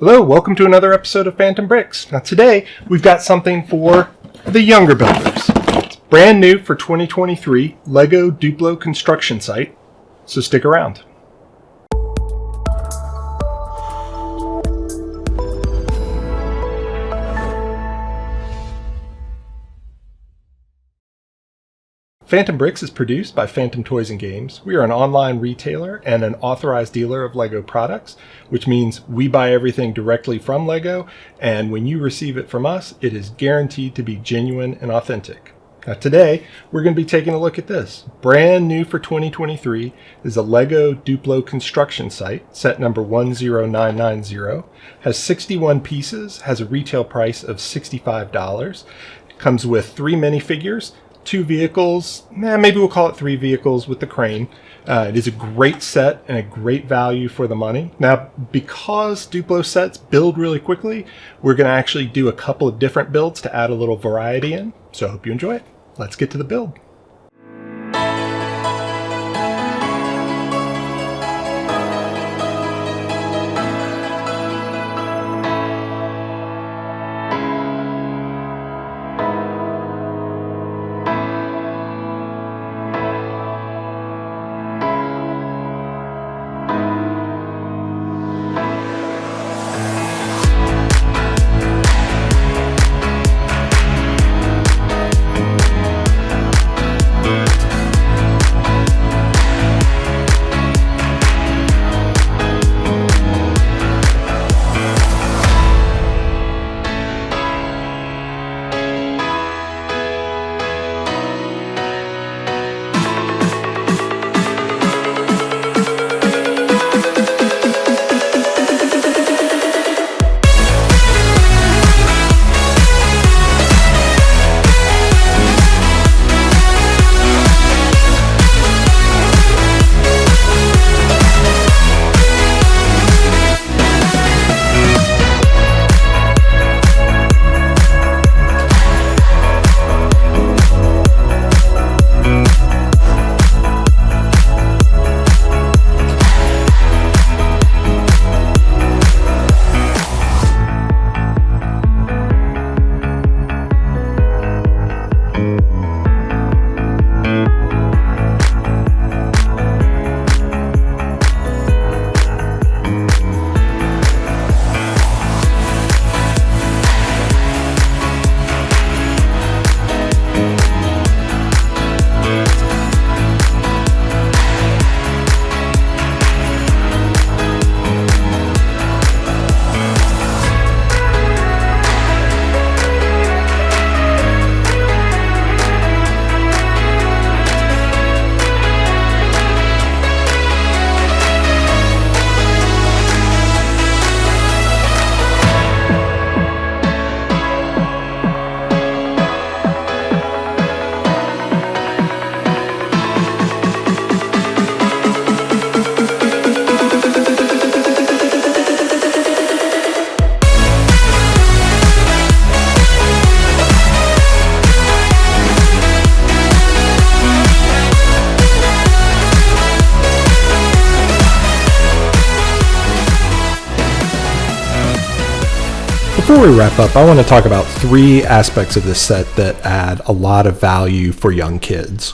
Hello, welcome to another episode of Phantom Bricks. Now today, we've got something for the younger builders. It's brand new for 2023, LEGO Duplo Construction Site, so stick around. Phantom Bricks is produced by Phantom Toys and Games. We are an online retailer and an authorized dealer of LEGO products, which means we buy everything directly from LEGO, and when you receive it from us, it is guaranteed to be genuine and authentic. Now today, we're going to be taking a look at this. Brand new for 2023 is a LEGO Duplo Construction Site, set number 10990. Has 61 pieces, has a retail price of $65. It comes with 3 minifigures, 2 vehicles, maybe we'll call it 3 vehicles with the crane. It is a great set and a great value for the money. Now, because Duplo sets build really quickly, we're going to actually do a couple of different builds to add a little variety in. So I hope you enjoy it. Let's get to the build. Before we wrap up, I want to talk about 3 aspects of this set that add a lot of value for young kids.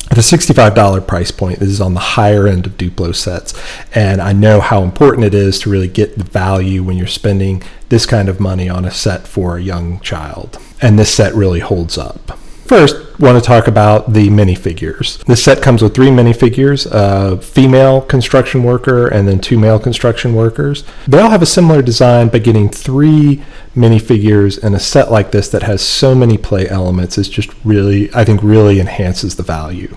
At a $65 price point, this is on the higher end of Duplo sets, and I know how important it is to really get the value when you're spending this kind of money on a set for a young child, and this set really holds up. First, I want to talk about the minifigures. This set comes with 3 minifigures, a female construction worker and then 2 male construction workers. They all have a similar design, but getting 3 minifigures in a set like this that has so many play elements is just really, I think, really enhances the value.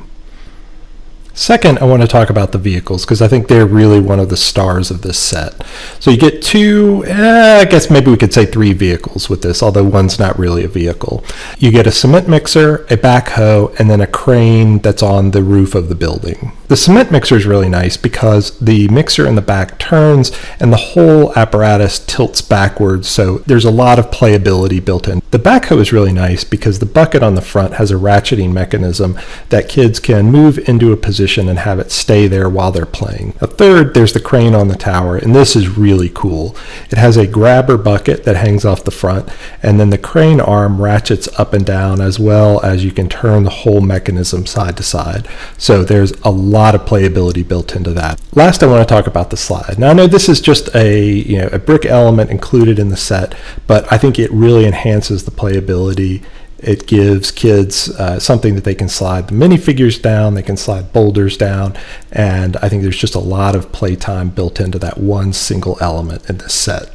Second, I want to talk about the vehicles because I think they're really one of the stars of this set. So you get 2, I guess maybe we could say 3 vehicles with this, although one's not really a vehicle. You get a cement mixer, a backhoe, and then a crane that's on the roof of the building. The cement mixer is really nice because the mixer in the back turns and the whole apparatus tilts backwards, so there's a lot of playability built in. The backhoe is really nice because the bucket on the front has a ratcheting mechanism that kids can move into a position and have it stay there while they're playing. A third, there's the crane on the tower, and this is really cool. It has a grabber bucket that hangs off the front, and then the crane arm ratchets up and down, as well as you can turn the whole mechanism side to side. So there's a lot of playability built into that. Last, I want to talk about the slide. Now, I know this is just a brick element included in the set, but I think it really enhances the playability. It gives kids something that they can slide the minifigures down, they can slide boulders down, and I think there's just a lot of playtime built into that one single element in this set.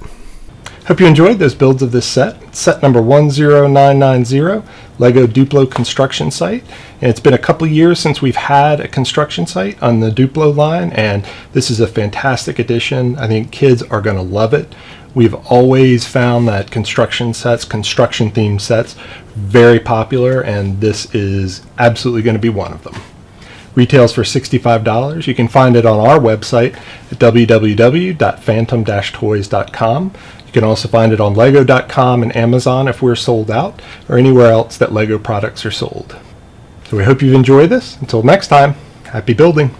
Hope you enjoyed those builds of this set. Set number 10990, LEGO Duplo Construction Site. And it's been a couple years since we've had a construction site on the Duplo line, and this is a fantastic addition. I think kids are going to love it. We've always found that construction sets, construction themed sets, very popular, and this is absolutely going to be one of them. Retails for $65. You can find it on our website at www.phantom-toys.com. You can also find it on lego.com and Amazon if we're sold out, or anywhere else that LEGO products are sold. So we hope you've enjoyed this. Until next time, happy building.